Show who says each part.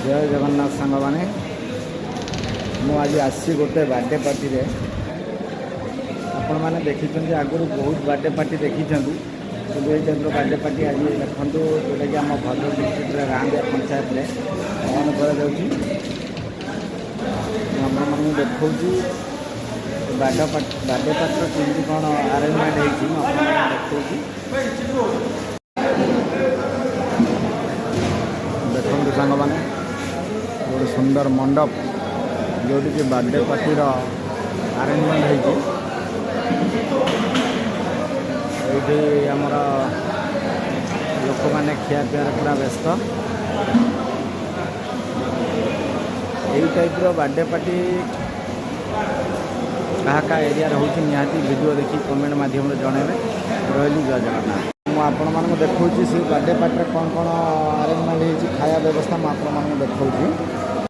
Speaker 1: जय जगन्नाथ सांग मैंने मुझे आसी गोटे बर्थडे पार्टी रे आपण मैंने देखी आगुरी बहुत बर्थडे पार्टी देखी कि ये टाइप बर्थडे पार्टी आज देखूँ जोटा कि आम भद्रक डिस्ट्रिक्ट रांदिया पंचायत में पालन कर देखा बर्थडे पार्टी केमती कौन आरेंजमेंट देखो देखु सांग मैंने गोटे सुंदर मंडप जोटी कि बर्थडे पार्टी आरेंजमेंट होती आमर लोक मैंने खिया पियार पूरा व्यस्त यही टाइप बर्थडे पार्टी क्या एरिया होती निहाती वीडियो देखी कमेंट माध्यम जनइबे रही जय जगन्नाथ मुझे देखा से बर्थडे पार्टी कौन कौन आरेंजमेंट होती खाया व्यवस्था मुझे देखा